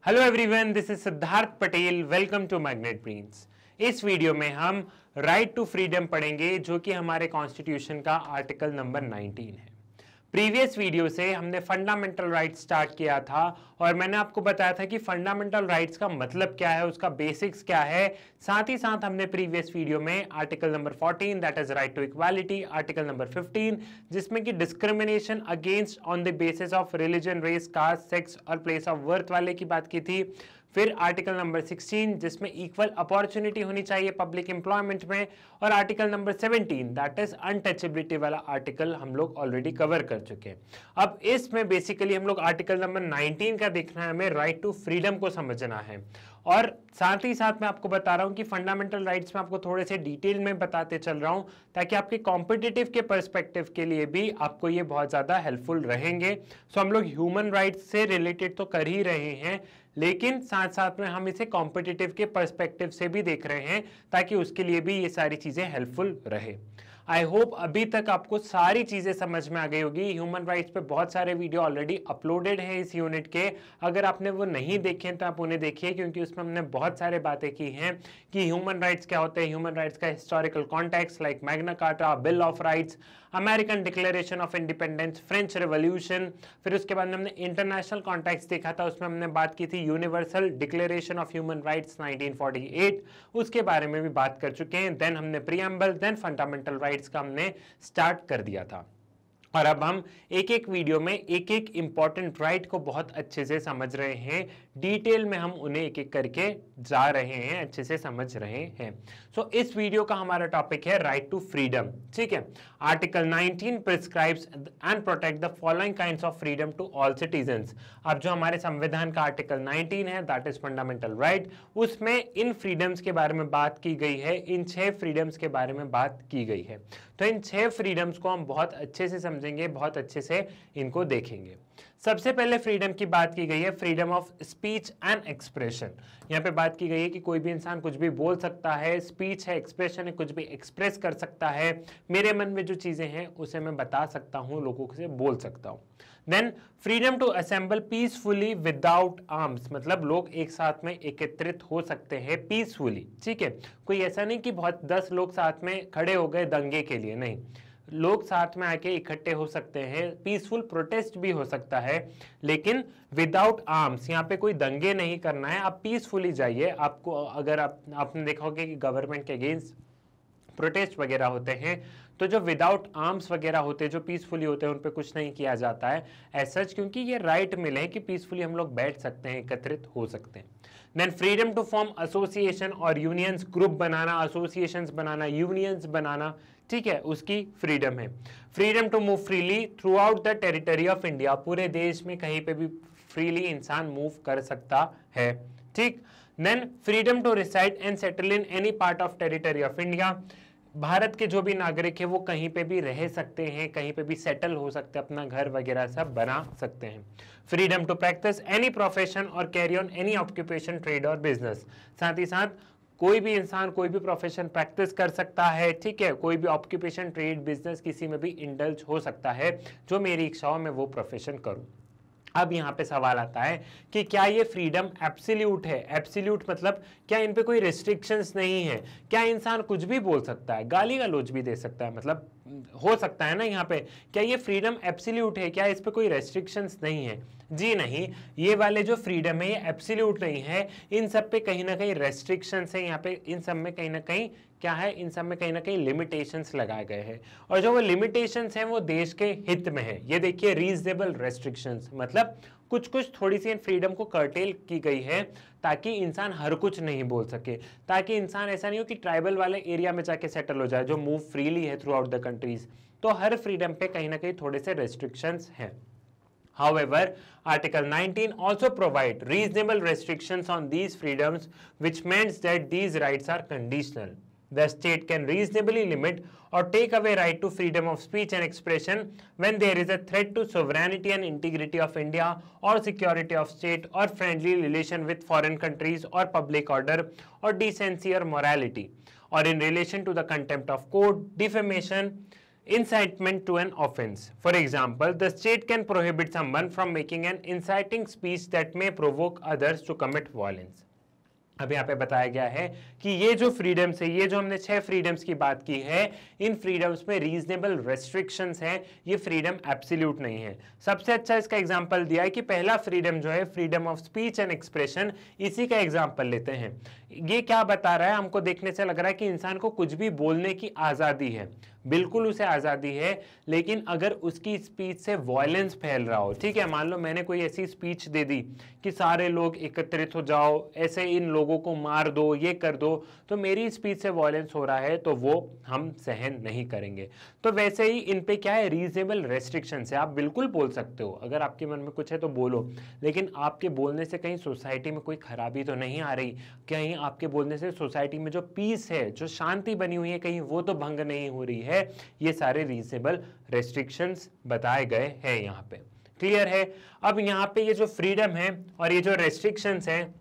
Hello everyone, this is Siddharth Patel. Welcome to magnet brains. इस video में हम राइट टू फ्रीडम पढ़ेंगे, जो कि हमारे कॉन्स्टिट्यूशन का आर्टिकल नंबर 19 है। प्रीवियस वीडियो से हमने फंडामेंटल राइट्स स्टार्ट किया था और मैंने आपको बताया था कि फंडामेंटल राइट्स का मतलब क्या है, उसका बेसिक्स क्या है। साथ ही साथ हमने प्रीवियस वीडियो में article number 14 that is right to equality, article number 15 जिसमें कि discrimination against on the basis of religion, race, caste, sex और प्लेस ऑफ बर्थ वाले की बात की थी। फिर आर्टिकल नंबर 16 जिसमें इक्वल अपॉर्चुनिटी होनी चाहिए पब्लिक एम्प्लॉयमेंट में, और article number 17 that is untouchability वाला आर्टिकल हम लोग ऑलरेडी कवर कर चुके हैं। अब इसमें बेसिकली हम लोग आर्टिकल नंबर 19 का देखना है, हमें राइट टू फ्रीडम को समझना है। और साथ ही साथ मैं आपको बता रहा हूं कि फंडामेंटल राइट्स में आपको थोड़े से डिटेल में बताते चल रहा हूं ताकि आपके कॉम्पिटिटिव के पर्सपेक्टिव के लिए भी आपको ये बहुत ज्यादा हेल्पफुल रहेंगे। सो हम लोग ह्यूमन राइट्स से रिलेटेड तो कर ही रहे हैं, लेकिन साथ साथ में हम इसे कॉम्पिटिटिव के पर्सपेक्टिव से भी देख रहे हैं ताकि उसके लिए भी ये सारी चीजें हेल्पफुल रहे। आई होप अभी तक आपको सारी चीजें समझ में आ गई होगी। ह्यूमन राइट्स पे बहुत सारे वीडियो ऑलरेडी अपलोडेड हैं इस यूनिट के। अगर आपने वो नहीं देखे तो आप उन्हें देखिए, क्योंकि उसमें हमने बहुत सारे बातें की हैं कि ह्यूमन राइट्स क्या होते हैं, ह्यूमन राइट्स का historical context like Magna carta, bill of rights, American declaration of independence, French revolution. फिर उसके बाद हमने इंटरनेशनल कॉन्टेक्स्ट देखा था, उसमें हमने बात की थी universal declaration of human rights 1948, उसके बारे में भी बात कर चुके हैं। देन हमने प्रीएम्बल, देन फंडामेंटल राइट्स का हमने स्टार्ट कर दिया था। और अब हम एक एक वीडियो में एक एक इंपॉर्टेंट राइट को बहुत अच्छे से समझ रहे हैं, डिटेल में हम उन्हें एक एक करके जा रहे हैं, अच्छे से समझ रहे हैं। सो इस वीडियो का हमारा टॉपिक है राइट टू फ्रीडम। ठीक है, article 19 prescribes and protect the following kinds of freedom to all citizens. अब जो हमारे संविधान का आर्टिकल 19 है दैट इज फंडामेंटल राइट, उसमें इन फ्रीडम्स के बारे में बात की गई है, इन 6 फ्रीडम्स के बारे में बात की गई है। तो इन 6 फ्रीडम्स को हम बहुत अच्छे से समझेंगे, बहुत अच्छे से इनको देखेंगे। सबसे पहले फ्रीडम की बात की गई है, freedom of speech and expression. यहाँ पे बात की गई है कि कोई भी इंसान कुछ भी बोल सकता है, स्पीच है, एक्सप्रेशन है, कुछ भी एक्सप्रेस कर सकता है। मेरे मन में जो चीजें हैं उसे मैं बता सकता हूँ, लोगों से बोल सकता हूँ। Then freedom to assemble peacefully without arms, मतलब लोग एक साथ में एकत्रित हो सकते हैं पीसफुली। ठीक है, कोई ऐसा नहीं कि बहुत 10 लोग साथ में खड़े हो गए दंगे के लिए, नहीं, लोग साथ में आके इकट्ठे हो सकते हैं, पीसफुल प्रोटेस्ट भी हो सकता है, लेकिन विदाउट आर्म्स। यहाँ पे कोई दंगे नहीं करना है, आप पीसफुली जाइए। आपको अगर आपने देखा होगा कि गवर्नमेंट के अगेंस्ट प्रोटेस्ट वगैरह होते हैं तो जो विदाउट आर्म्स वगैरह होते हैं, जो पीसफुली होते हैं, उन पे कुछ नहीं किया जाता है एज सच, क्योंकि ये राइट मिले हैं कि पीसफुली हम लोग बैठ सकते हैं, एकत्रित हो सकते हैं। Then freedom to form association और यूनियंस, ग्रुप बनाना, एसोसिएशंस बनाना, यूनियंस बनाना, ठीक है, उसकी फ्रीडम है। Freedom to move freely throughout the territory of India, पूरे देश में कहीं पे भी फ्रीली इंसान मूव कर सकता है। ठीक, then freedom to reside and settle in any part of territory of India, Bharat के जो भी नागरिक है वो कहीं पे भी रह सकते हैं, कहीं पे भी सेटल हो सकते हैं, अपना घर वगैरह सब बना सकते हैं। Freedom to practice any profession और carry on any occupation, trade और बिजनेस, साथ ही साथ कोई भी इंसान कोई भी प्रोफेशन प्रैक्टिस कर सकता है। ठीक है, कोई भी ऑक्यूपेशन, ट्रेड, बिजनेस किसी में भी इंडल्ज हो सकता है, जो मेरी इच्छा हो मैं वो प्रोफेशन करूं। अब यहाँ पे सवाल आता है कि क्या ये फ्रीडम एब्सोल्यूट है? एब्सोल्यूट मतलब क्या इन पे कोई रिस्ट्रिक्शंस नहीं है? क्या इंसान कुछ भी बोल सकता है, गाली गलौज भी दे सकता है, मतलब हो सकता है ना यहाँ पे? क्या ये फ्रीडम एब्सोल्यूट है? क्या इस पे कोई रेस्ट्रिक्शंस नहीं है? जी नहीं, ये वाले जो फ्रीडम है ये एब्सोल्यूट नहीं है, इन सब पे कहीं ना कहीं रेस्ट्रिक्शंस है। यहाँ पे इन सब में कहीं ना कहीं क्या है, इन सब में कहीं ना कहीं लिमिटेशंस लगाए गए हैं, और जो वो लिमिटेशंस हैं वो देश के हित में है। ये देखिए, रीजनेबल रेस्ट्रिक्शंस, मतलब कुछ कुछ थोड़ी सी फ्रीडम को कर्टेल की गई है ताकि इंसान हर कुछ नहीं बोल सके, ताकि इंसान ऐसा नहीं हो कि ट्राइबल वाले एरिया में जाके सेटल हो जाए, जो मूव फ्रीली है थ्रू आउट द कंट्रीज। तो हर फ्रीडम पे कहीं ना कहीं थोड़े से रेस्ट्रिक्शंस हैं। However, Article 19 also provide reasonable restrictions on these freedoms, which means that these rights are conditional. The state can reasonably limit or take away right to freedom of speech and expression when there is a threat to sovereignty and integrity of India or security of state or friendly relation with foreign countries or public order or decency or morality, or in relation to the contempt of court, defamation, incitement to an offense. For example, the state can prohibit someone from making an inciting speech that may provoke others to commit violence. अब यहाँ पे बताया गया है कि ये जो freedoms है, ये जो हमने 6 फ्रीडम्स की बात की है, इन फ्रीडम्स में रीजनेबल रेस्ट्रिक्शंस हैं, ये फ्रीडम एब्सोल्यूट नहीं है। सबसे अच्छा इसका एग्जांपल दिया है कि पहला फ्रीडम जो है freedom of speech and expression, इसी का एग्जांपल लेते हैं। ये क्या बता रहा है, हमको देखने से लग रहा है कि इंसान को कुछ भी बोलने की आज़ादी है, बिल्कुल उसे आज़ादी है, लेकिन अगर उसकी स्पीच से वायलेंस फैल रहा हो, ठीक है, मान लो मैंने कोई ऐसी स्पीच दे दी कि सारे लोग एकत्रित हो जाओ, ऐसे इन लोगों को मार दो, ये कर दो, तो मेरी स्पीच से वायलेंस हो रहा है, तो वो हम सहन नहीं करेंगे। तो वैसे ही इन पे क्या है, रीजनेबल रेस्ट्रिक्शंस है। आप बिल्कुल बोल सकते हो, अगर आपके मन में कुछ है तो बोलो, लेकिन आपके बोलने से कहीं सोसाइटी में कोई खराबी तो नहीं आ रही, कहीं आपके बोलने से सोसाइटी में जो पीस है, जो शांति बनी हुई है, कहीं वो तो भंग नहीं हो रही है। ये सारे रीजनेबल रेस्ट्रिक्शंस बताए गए हैं यहाँ पे। क्लियर है? अब यहाँ पे ये जो फ्रीडम है और ये जो रेस्ट्रिक्शंस हैं,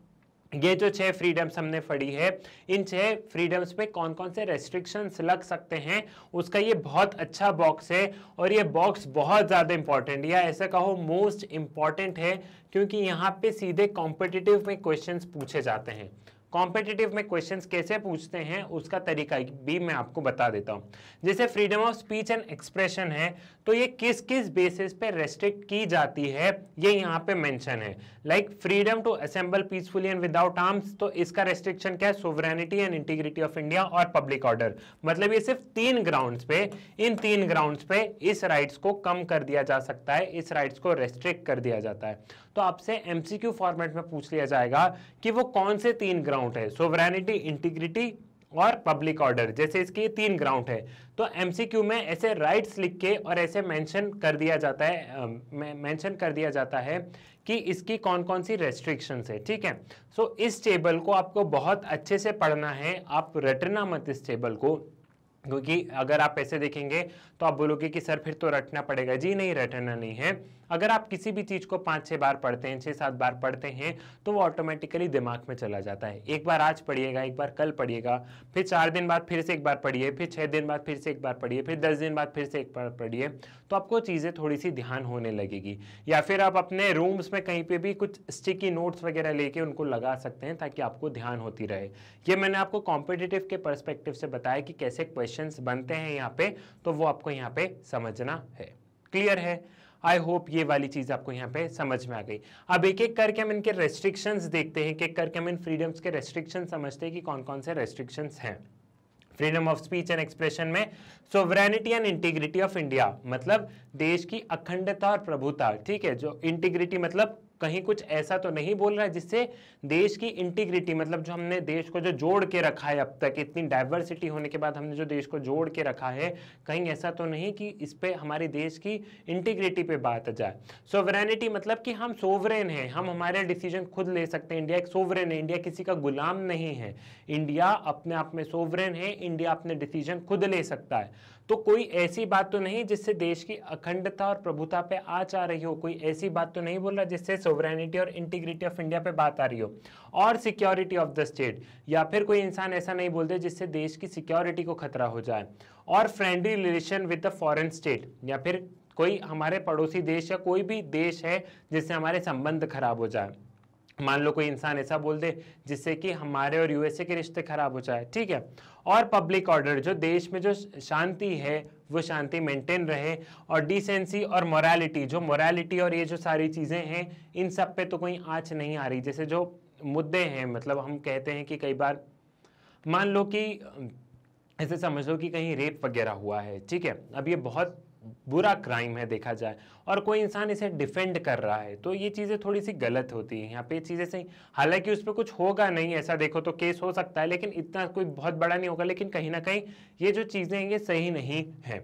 ये जो 6 फ्रीडम्स हमने पढ़ी है, इन 6 फ्रीडम्स पे कौन कौन से रेस्ट्रिक्शंस लग सकते हैं, उसका ये बहुत अच्छा बॉक्स है, और ये बॉक्स बहुत ज़्यादा इंपॉर्टेंट, या ऐसा कहो मोस्ट इंपॉर्टेंट है, क्योंकि यहाँ पे सीधे कॉम्पिटिटिव में क्वेश्चंस पूछे जाते हैं। कॉम्पिटिटिव में क्वेश्चंस कैसे पूछते हैं उसका तरीका भी मैं आपको बता देता हूं। जैसे freedom of speech and expression है, तो ये किस किस बेसिस पे रेस्ट्रिक्ट की जाती है, ये यहाँ पे मेंशन है। Like freedom to assemble peacefully and without arms, तो इसका रेस्ट्रिक्शन क्या है, sovereignty and integrity of India और पब्लिक ऑर्डर। मतलब ये सिर्फ 3 ग्राउंड्स पे, इन 3 ग्राउंड्स पे इस राइट्स को कम कर दिया जा सकता है, इस राइट्स को रेस्ट्रिक्ट कर दिया जाता है। तो आपसे एमसीक्यू फॉर्मेट में पूछ लिया जाएगा कि वो कौन से 3 ग्राउंड है, सोवरेनिटी, इंटीग्रिटी और पब्लिक ऑर्डर, जैसे इसके 3 ग्राउंड है। तो एमसीक्यू में ऐसे राइट्स लिख के और ऐसे मेंशन कर दिया जाता है कि इसकी कौन कौन सी रेस्ट्रिक्शंस है, ठीक है। सो इस टेबल को आपको बहुत अच्छे से पढ़ना है, आप रटना मत इस टेबल को, क्योंकि अगर आप ऐसे देखेंगे तो आप बोलोगे कि सर फिर तो रटना पड़ेगा। जी नहीं, रटना नहीं है। अगर आप किसी भी चीज़ को 5-6 बार पढ़ते हैं, 6-7 बार पढ़ते हैं, तो वो ऑटोमेटिकली दिमाग में चला जाता है। एक बार आज पढ़िएगा, एक बार कल पढ़िएगा, फिर 4 दिन बाद फिर से एक बार पढ़िए, फिर 6 दिन बाद फिर से एक बार पढ़िए, फिर 10 दिन बाद फिर से एक बार पढ़िए, तो आपको चीज़ें थोड़ी सी ध्यान होने लगेगी। या फिर आप अपने रूम्स में कहीं पे भी कुछ स्टिकी नोट्स वगैरह लेके उनको लगा सकते हैं, ताकि आपको ध्यान होती रहे। ये मैंने आपको कॉम्पिटिटिव के पर्सपेक्टिव से बताया कि कैसे क्वेश्चंस बनते हैं यहाँ पे, तो वो आपको यहाँ पे समझना है। क्लियर है? आई होप ये वाली चीज आपको यहाँ पे समझ में आ गई। अब एक एक करके हम इनके रेस्ट्रिक्शंस देखते हैं, एक एक करके हम इन फ्रीडम्स के रेस्ट्रिक्शंस समझते हैं कि कौन कौन से रेस्ट्रिक्शंस हैं। Freedom of speech and expression में sovereignty and integrity of India, मतलब देश की अखंडता और प्रभुता, ठीक है। जो इंटीग्रिटी मतलब कहीं कुछ ऐसा तो नहीं बोल रहा है जिससे देश की इंटीग्रिटी, मतलब जो हमने देश को जो जोड़ के रखा है अब तक, इतनी डाइवर्सिटी होने के बाद हमने जो देश को जोड़ के रखा है, कहीं ऐसा तो नहीं कि इस पे हमारे देश की इंटीग्रिटी पे बात आ जाए। सोवरेनिटी मतलब कि हम सोवरेन हैं, हम हमारे डिसीजन खुद ले सकते हैं। इंडिया एक सोवरेन है, इंडिया किसी का गुलाम नहीं है, इंडिया अपने आप में सोवरेन है, इंडिया अपने डिसीजन खुद ले सकता है। तो कोई ऐसी बात तो नहीं जिससे देश की अखंडता और प्रभुता पे आँच आ रही हो, कोई ऐसी बात तो नहीं बोल रहा जिससे सोवरेनिटी और इंटीग्रिटी ऑफ इंडिया पे बात आ रही हो, और सिक्योरिटी ऑफ द स्टेट, या फिर कोई इंसान ऐसा नहीं बोलते जिससे देश की सिक्योरिटी को खतरा हो जाए, और friendly relation with the foreign state, या फिर कोई हमारे पड़ोसी देश या कोई भी देश है जिससे हमारे संबंध खराब हो जाए। मान लो कोई इंसान ऐसा बोल दे जिससे कि हमारे और यूएसए के रिश्ते खराब हो जाए, ठीक है। और पब्लिक ऑर्डर, जो देश में जो शांति है वो शांति मेंटेन रहे, और डिसेंसी और मोरालिटी, जो मोरालिटी और ये जो सारी चीज़ें हैं इन सब पे तो कोई आँच नहीं आ रही। जैसे जो मुद्दे हैं, मतलब हम कहते हैं कि कई बार मान लो कि ऐसे समझ लो कि कहीं रेप वगैरह हुआ है, ठीक है, अब ये बहुत बुरा क्राइम है देखा जाए, और कोई इंसान इसे डिफेंड कर रहा है, तो ये चीज़ें थोड़ी सी गलत होती हैं यहाँ पे। चीज़ें सही, हालांकि उस पर कुछ होगा नहीं, ऐसा देखो तो केस हो सकता है, लेकिन इतना कोई बहुत बड़ा नहीं होगा, लेकिन कहीं ना कहीं ये जो चीज़ें हैं ये सही नहीं है।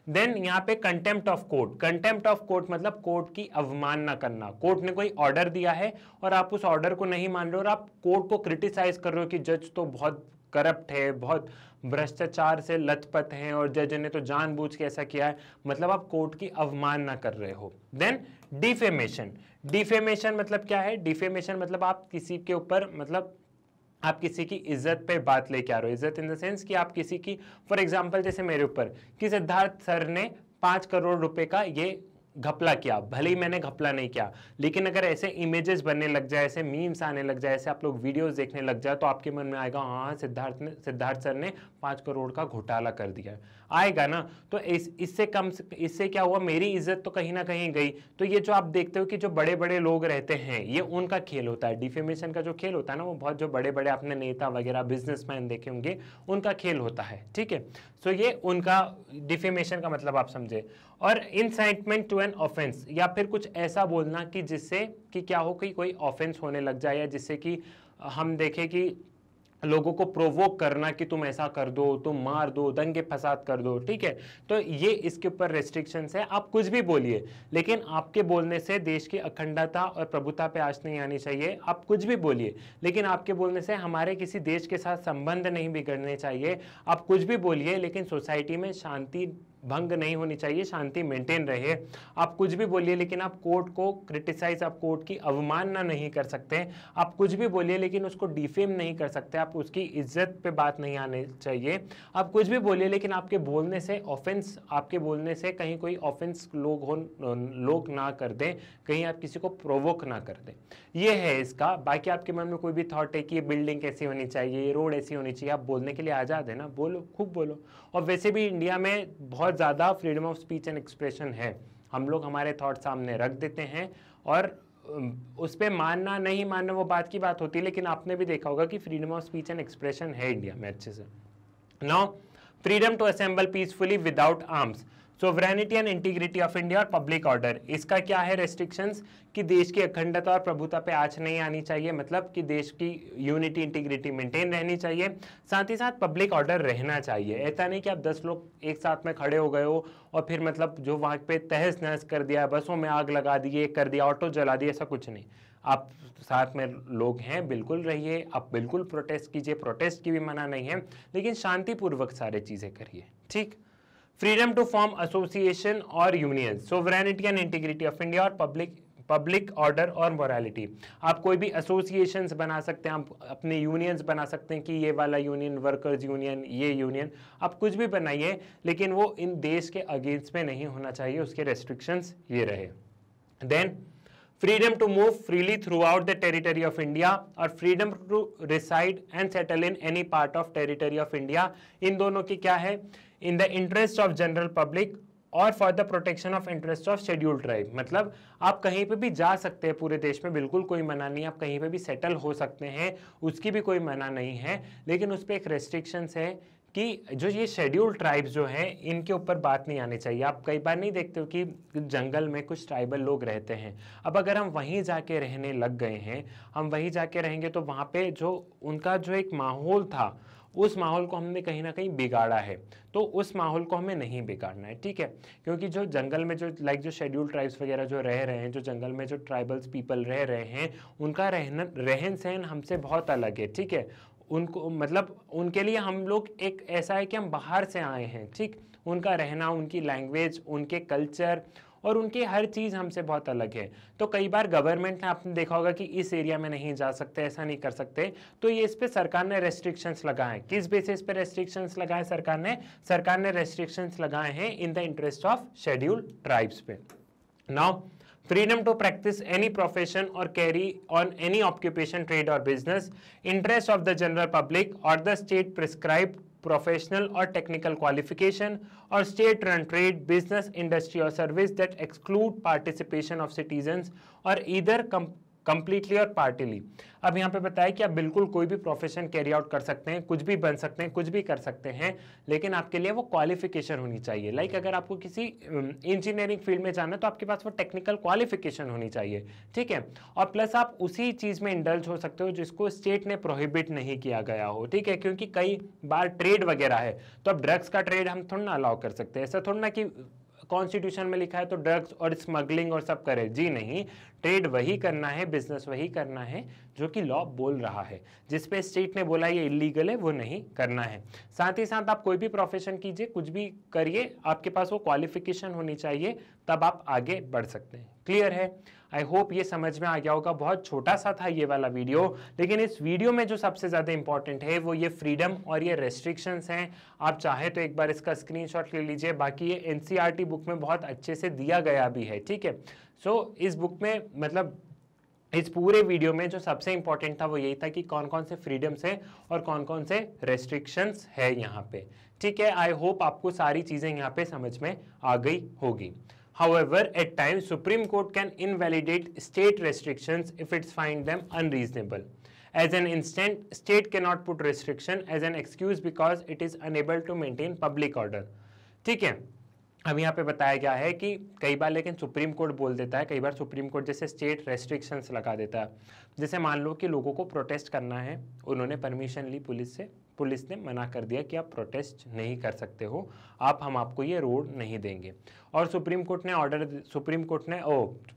देन यहाँ पे contempt of court, contempt of court मतलब कोर्ट की अवमानना करना। कोर्ट ने कोई ऑर्डर दिया है और आप उस ऑर्डर को नहीं मान रहे हो, और आप कोर्ट को क्रिटिसाइज कर रहे हो कि जज तो बहुत करप्ट है, बहुत भ्रष्टाचार से लथपथ हैं, और जज ने तो जानबूझ के ऐसा किया है, मतलब आप कोर्ट की अवमानना कर रहे हो। देन डिफेमेशन, डिफेमेशन मतलब क्या है, डिफेमेशन मतलब आप किसी के ऊपर मतलब आप किसी की इज्जत पे बात लेके आ रहे हो, इज्जत इन द सेंस कि आप किसी की, फॉर एग्जांपल जैसे मेरे ऊपर कि सिद्धार्थ सर ने 5 करोड़ रुपए का ये घपला किया, भले ही मैंने घपला नहीं किया, लेकिन अगर ऐसे इमेजेस बनने लग जाए, ऐसे मीम्स आने लग जाए, ऐसे आप लोग वीडियोस देखने लग जाए, तो आपके मन में आएगा हाँ सिद्धार्थ सर ने 5 करोड़ का घोटाला कर दिया, आएगा ना। तो इससे क्या हुआ, मेरी इज्जत तो कहीं ना कहीं गई। तो ये जो आप देखते हो कि जो बड़े बड़े लोग रहते हैं, ये उनका खेल होता है, डिफेमेशन का जो खेल होता है ना, वो बहुत जो बड़े बड़े आपने नेता वगैरह बिजनेसमैन देखे होंगे, उनका खेल होता है, ठीक है। सो ये उनका डिफेमेशन का मतलब आप समझे। और इंसाइटमेंट टू एन ऑफेंस, या फिर कुछ ऐसा बोलना कि जिससे कि क्या हो कि कोई ऑफेंस होने लग जाए, या जिससे कि हम देखें कि लोगों को प्रोवोक करना कि तुम ऐसा कर दो, तुम मार दो, दंगे फसाद कर दो, ठीक है। तो ये इसके ऊपर रेस्ट्रिक्शंस है। आप कुछ भी बोलिए, लेकिन आपके बोलने से देश की अखंडता और प्रभुता पे आंच नहीं आनी चाहिए। आप कुछ भी बोलिए, लेकिन आपके बोलने से हमारे किसी देश के साथ संबंध नहीं बिगड़ने चाहिए। आप कुछ भी बोलिए, लेकिन सोसाइटी में शांति भंग नहीं होनी चाहिए, शांति मेंटेन रहे। आप कुछ भी बोलिए, लेकिन आप कोर्ट को क्रिटिसाइज, आप कोर्ट की अवमानना नहीं कर सकते। आप कुछ भी बोलिए, लेकिन उसको डिफेम नहीं कर सकते, आप उसकी इज्जत पे बात नहीं आने चाहिए। आप कुछ भी बोलिए, लेकिन आपके बोलने से ऑफेंस, आपके बोलने से कहीं कोई ऑफेंस लोग ना कर दें, कहीं आप किसी को प्रोवोक ना कर दें। ये है इसका। बाकी आपके मन में कोई भी थॉट है कि ये बिल्डिंग कैसी होनी चाहिए, ये रोड ऐसी होनी चाहिए, आप बोलने के लिए आजाद है ना, बोलो, खूब बोलो। और वैसे भी इंडिया में बहुत ज़्यादा freedom of speech and expression है। हम लोग हमारे थॉट सामने रख देते हैं, और उस पर मानना नहीं मानना वो बात की बात होती है, लेकिन आपने भी देखा होगा कि freedom of speech and expression है इंडिया में अच्छे से। Now freedom to assemble peacefully without arms, sovereignty and integrity of India और पब्लिक ऑर्डर। इसका क्या है रेस्ट्रिक्शंस कि देश की अखंडता और प्रभुता पे आंच नहीं आनी चाहिए, मतलब कि देश की यूनिटी इंटीग्रिटी मेंटेन रहनी चाहिए, साथ ही साथ पब्लिक ऑर्डर रहना चाहिए। ऐसा नहीं कि आप 10 लोग एक साथ में खड़े हो गए हो और फिर मतलब जो वहाँ पे तहस नहस कर दिया, बसों में आग लगा दी, ये कर दिया, ऑटो जला दिए, ऐसा कुछ नहीं। आप साथ में लोग हैं, बिल्कुल रहिए, आप बिल्कुल प्रोटेस्ट कीजिए, प्रोटेस्ट की भी मना नहीं है, लेकिन शांतिपूर्वक सारे चीजें करिए, ठीक। फ्रीडम टू फॉर्म एसोसिएशन और union, sovereignty and integrity of India और पब्लिक ऑर्डर और मोरालिटी। आप कोई भी एसोसिएशंस बना सकते हैं, आप अपने यूनियंस बना सकते हैं कि ये वाला यूनियन, वर्कर्स यूनियन, ये यूनियन, आप कुछ भी बनाइए, लेकिन वो इन देश के अगेंस्ट में नहीं होना चाहिए, उसके रेस्ट्रिक्शंस ये रहे। Then freedom to move freely throughout the territory of India और freedom to reside and settle in any part of territory of India। इन दोनों की क्या है, in the interest of general public और for the protection of interest of scheduled tribe. मतलब आप कहीं पे भी जा सकते हैं पूरे देश में, बिल्कुल कोई मना नहीं, आप कहीं पे भी सेटल हो सकते हैं, उसकी भी कोई मना नहीं है, लेकिन उस पर एक रेस्ट्रिक्शंस है कि जो ये शेड्यूल्ड ट्राइब्स जो हैं, इनके ऊपर बात नहीं आनी चाहिए। आप कई बार नहीं देखते हो कि जंगल में कुछ ट्राइबल लोग रहते हैं, अब अगर हम वहीं जाके रहने लग गए हैं, हम वहीं जाके रहेंगे तो वहाँ पे जो उनका जो एक माहौल था, उस माहौल को हमने कहीं ना कहीं बिगाड़ा है। तो उस माहौल को हमें नहीं बिगाड़ना है, ठीक है। क्योंकि जो जंगल में जो जो शेड्यूल्ड ट्राइब्स वगैरह जो रह रहे हैं, जो जंगल में जो ट्राइबल्स पीपल रह रहे हैं, उनका रहन सहन हमसे बहुत अलग है, ठीक है। उनको मतलब उनके लिए हम लोग एक ऐसा है कि हम बाहर से आए हैं, ठीक। उनका रहना, उनकी लैंग्वेज, उनके कल्चर और उनकी हर चीज़ हमसे बहुत अलग है। तो कई बार गवर्नमेंट ने, आपने देखा होगा कि इस एरिया में नहीं जा सकते, ऐसा नहीं कर सकते, तो ये इस पे सरकार ने रेस्ट्रिक्शंस लगाए। किस बेसिस पे रेस्ट्रिक्शंस लगाए सरकार ने रेस्ट्रिक्शंस लगाए हैं in the interest of scheduled tribes पे। Now freedom to practice any profession or carry on any occupation, trade or business, interest of the general public or the state prescribed professional or technical qualification or state run trade, business, industry or service that exclude participation of citizens or either completely और पार्टिली। अब यहाँ पे बताया कि आप बिल्कुल कोई भी प्रोफेशन कैरी आउट कर सकते हैं, कुछ भी बन सकते हैं, कुछ भी कर सकते हैं, लेकिन आपके लिए वो क्वालिफिकेशन होनी चाहिए। लाइक अगर आपको किसी इंजीनियरिंग फील्ड में जाना है तो आपके पास वो टेक्निकल क्वालिफिकेशन होनी चाहिए, ठीक है। और प्लस आप उसी चीज़ में इंडल्ज हो सकते हो जिसको स्टेट ने प्रोहिबिट नहीं किया गया हो, ठीक है। क्योंकि कई बार ट्रेड वगैरह है, तो अब ड्रग्स का ट्रेड हम थोड़ा ना अलाउ कर सकते हैं। ऐसा थोड़ा ना कि कॉन्स्टिट्यूशन में लिखा है तो ड्रग्स और स्मगलिंग और सब करे, जी नहीं। ट्रेड वही करना है, बिजनेस वही करना है जो कि लॉ बोल रहा है। जिस पे स्टेट ने बोला ये इलीगल है, वो नहीं करना है। साथ ही साथ आप कोई भी प्रोफेशन कीजिए, कुछ भी करिए, आपके पास वो क्वालिफिकेशन होनी चाहिए, तब आप आगे बढ़ सकते हैं। क्लियर है? आई होप ये समझ में आ गया होगा। बहुत छोटा सा था ये वाला वीडियो, लेकिन इस वीडियो में जो सबसे ज़्यादा इंपॉर्टेंट है वो ये फ्रीडम और ये रेस्ट्रिक्शंस हैं। आप चाहे तो एक बार इसका स्क्रीनशॉट ले लीजिए, बाकी ये एनसीईआरटी बुक में बहुत अच्छे से दिया गया भी है, ठीक है। सो इस बुक में मतलब इस पूरे वीडियो में जो सबसे इंपॉर्टेंट था वो यही था कि कौन कौन से फ्रीडम्स है और कौन कौन से रेस्ट्रिक्शंस है यहाँ पे, ठीक है। आई होप आपको सारी चीज़ें यहाँ पे समझ में आ गई होगी। However, at times, Supreme Court can invalidate state restrictions if it's find them unreasonable. As an instant, state cannot put restriction as an excuse because it is unable to maintain public order. ठीक है, अब यहाँ पे बताया गया है कि कई बार लेकिन सुप्रीम कोर्ट बोल देता है, कई बार सुप्रीम कोर्ट जैसे स्टेट रेस्ट्रिक्शंस लगा देता है। जैसे मान लो कि लोगों को प्रोटेस्ट करना है, उन्होंने परमिशन ली पुलिस से, पुलिस ने मना कर दिया कि आप प्रोटेस्ट नहीं कर सकते हो, हम आपको ये रोड नहीं देंगे। और सुप्रीम कोर्ट ने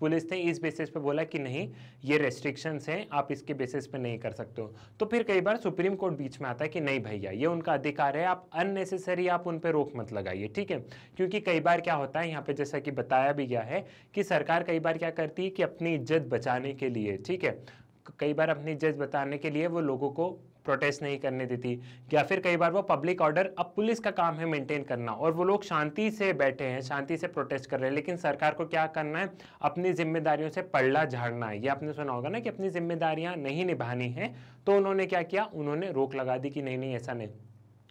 पुलिस ने इस बेसिस पे बोला कि नहीं ये रेस्ट्रिक्शंस हैं, आप इसके बेसिस पे नहीं कर सकते हो। तो फिर कई बार सुप्रीम कोर्ट बीच में आता है कि नहीं भैया ये उनका अधिकार है, आप अननेसेसरी आप उन पे रोक मत लगाइए, ठीक है। क्योंकि कई बार क्या होता है यहाँ पे जैसा कि बताया भी गया है कि सरकार कई बार क्या करती है कि अपनी इज्जत बचाने के लिए, ठीक है, कई बार अपनी इज्जत बताने के लिए वो लोगों को प्रोटेस्ट नहीं करने देती, या फिर कई बार वो पब्लिक ऑर्डर, अब पुलिस का काम है मेंटेन करना और वो लोग शांति से बैठे हैं, शांति से प्रोटेस्ट कर रहे हैं, लेकिन सरकार को क्या करना है, अपनी जिम्मेदारियों से पल्ला झाड़ना है। ये आपने सुना होगा ना कि अपनी जिम्मेदारियां नहीं निभानी है, तो उन्होंने क्या किया, उन्होंने रोक लगा दी कि नहीं नहीं ऐसा नहीं,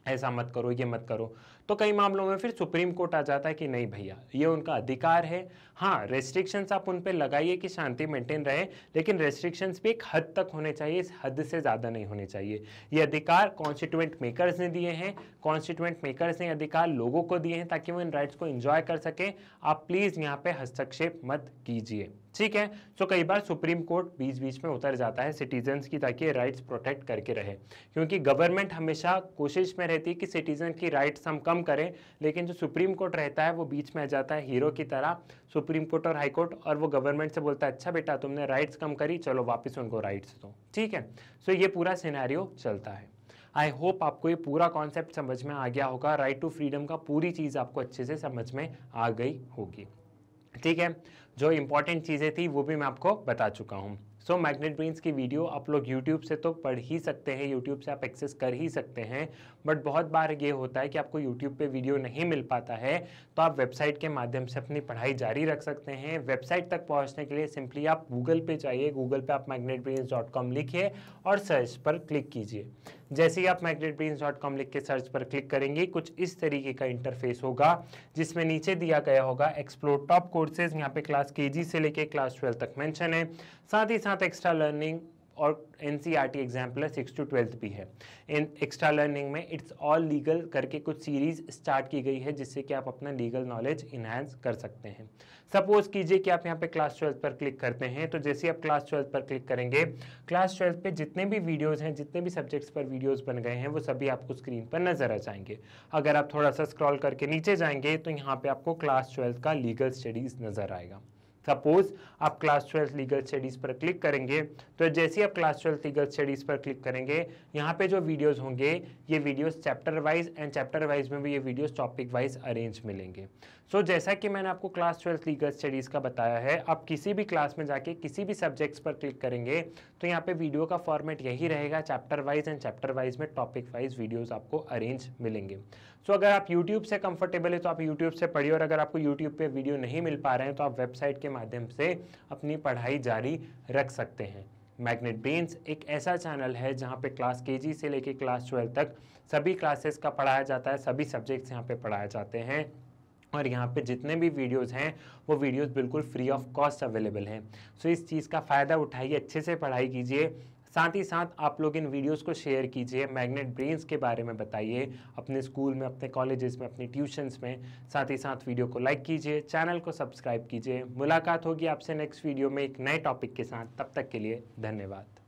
ऐसा मत करो, ये मत करो। तो कई मामलों में फिर सुप्रीम कोर्ट आ जाता है कि नहीं भैया ये उनका अधिकार है, हाँ रेस्ट्रिक्शंस आप उन पे लगाइए कि शांति मेंटेन रहे, लेकिन रेस्ट्रिक्शंस भी एक हद तक होने चाहिए, इस हद से ज़्यादा नहीं होने चाहिए। ये अधिकार कॉन्स्टिट्यूएंट मेकर्स ने दिए हैं, कॉन्स्टिट्यूएंट मेकर्स ने अधिकार लोगों को दिए हैं ताकि वो इन राइट्स को एंजॉय कर सकें। आप प्लीज़ यहाँ पे हस्तक्षेप मत कीजिए, ठीक है। तो कई बार सुप्रीम कोर्ट बीच बीच में उतर जाता है सिटीजन्स की, ताकि राइट्स प्रोटेक्ट करके रहे, क्योंकि गवर्नमेंट हमेशा कोशिश में रहती है कि सिटीजन की राइट्स हम कम करें, लेकिन जो सुप्रीम कोर्ट रहता है वो बीच में आ जाता है हीरो की तरह, सुप्रीम कोर्ट और हाई कोर्ट, और वो गवर्नमेंट से बोलता है अच्छा बेटा तुमने राइट्स कम करी, चलो वापस उनको राइट्स दो, ठीक है। सो ये पूरा सिनेरियो चलता है। आई होप आपको ये पूरा कॉन्सेप्ट समझ में आ गया होगा, राइट टू फ्रीडम का पूरी चीज़ आपको अच्छे से समझ में आ गई होगी, ठीक है। जो इंपॉर्टेंट चीज़ें थी वो भी मैं आपको बता चुका हूँ। सो मैग्नेट ब्रेन्स की वीडियो आप लोग यूट्यूब से तो पढ़ ही सकते हैं, यूट्यूब से आप एक्सेस कर ही सकते हैं, बट बहुत बार ये होता है कि आपको यूट्यूब पे वीडियो नहीं मिल पाता है, तो आप वेबसाइट के माध्यम से अपनी पढ़ाई जारी रख सकते हैं। वेबसाइट तक पहुंचने के लिए सिंपली आप गूगल पे जाइए, गूगल पे आप magnetbrains.com लिखिए और सर्च पर क्लिक कीजिए। जैसे ही आप magnetbrains.com लिख के सर्च पर क्लिक करेंगे, कुछ इस तरीके का इंटरफेस होगा, जिसमें नीचे दिया गया होगा एक्सप्लोर टॉप कोर्सेज, यहाँ पे क्लास केजी से लेके क्लास 12 तक मेंशन है, साथ ही साथ एक्स्ट्रा लर्निंग और एनसीईआरटी एग्जाम्पलर 6 to 12 भी है। इन एक्स्ट्रा लर्निंग में इट्स ऑल लीगल करके कुछ सीरीज स्टार्ट की गई है, जिससे कि आप अपना लीगल नॉलेज इन्हांस कर सकते हैं। सपोज कीजिए कि आप यहाँ पे क्लास 12 पर क्लिक करते हैं, तो जैसे आप क्लास 12 पर क्लिक करेंगे, क्लास 12 पे जितने भी वीडियोज़ हैं, जितने भी सब्जेक्ट्स पर वीडियोज़ बन गए हैं, वो सभी आपको स्क्रीन पर नजर आ जाएंगे। अगर आप थोड़ा सा स्क्रॉल करके नीचे जाएंगे तो यहाँ पे आपको क्लास 12 का लीगल स्टडीज़ नजर आएगा। सपोज आप क्लास 12 लीगल स्टडीज़ पर क्लिक करेंगे, तो जैसे ही आप क्लास 12 लीगल स्टडीज़ पर क्लिक करेंगे, यहाँ पे जो वीडियोस होंगे ये videos chapter wise and chapter wise में भी ये वीडियोस टॉपिक वाइज अरेंज मिलेंगे। सो जैसा कि मैंने आपको क्लास 12 लीगल स्टडीज़ का बताया है, आप किसी भी क्लास में जाके किसी भी सब्जेक्ट्स पर क्लिक करेंगे तो यहाँ पे वीडियो का फॉर्मेट यही रहेगा, chapter wise and chapter wise में टॉपिक वाइज वीडियोज़ आपको अरेंज मिलेंगे। सो अगर आप यूट्यूब से कंफर्टेबल है तो आप यूट्यूब से पढ़िए, और अगर आपको यूट्यूब पे वीडियो नहीं मिल पा रहे हैं तो आप वेबसाइट के माध्यम से अपनी पढ़ाई जारी रख सकते हैं। मैग्नेट ब्रेन्स एक ऐसा चैनल है जहाँ पे क्लास केजी से लेके क्लास 12 तक सभी क्लासेस का पढ़ाया जाता है, सभी सब्जेक्ट्स यहाँ पे पढ़ाए जाते हैं, और यहाँ पे जितने भी वीडियोस हैं वो वीडियोस बिल्कुल फ्री ऑफ कॉस्ट अवेलेबल हैं। सो इस चीज़ का फ़ायदा उठाइए, अच्छे से पढ़ाई कीजिए, साथ ही साथ आप लोग इन वीडियोस को शेयर कीजिए, मैग्नेट ब्रेन्स के बारे में बताइए अपने स्कूल में, अपने कॉलेजेस में, अपनी ट्यूशन्स में। साथ ही साथ वीडियो को लाइक कीजिए, चैनल को सब्सक्राइब कीजिए। मुलाकात होगी आपसे नेक्स्ट वीडियो में एक नए टॉपिक के साथ, तब तक के लिए धन्यवाद।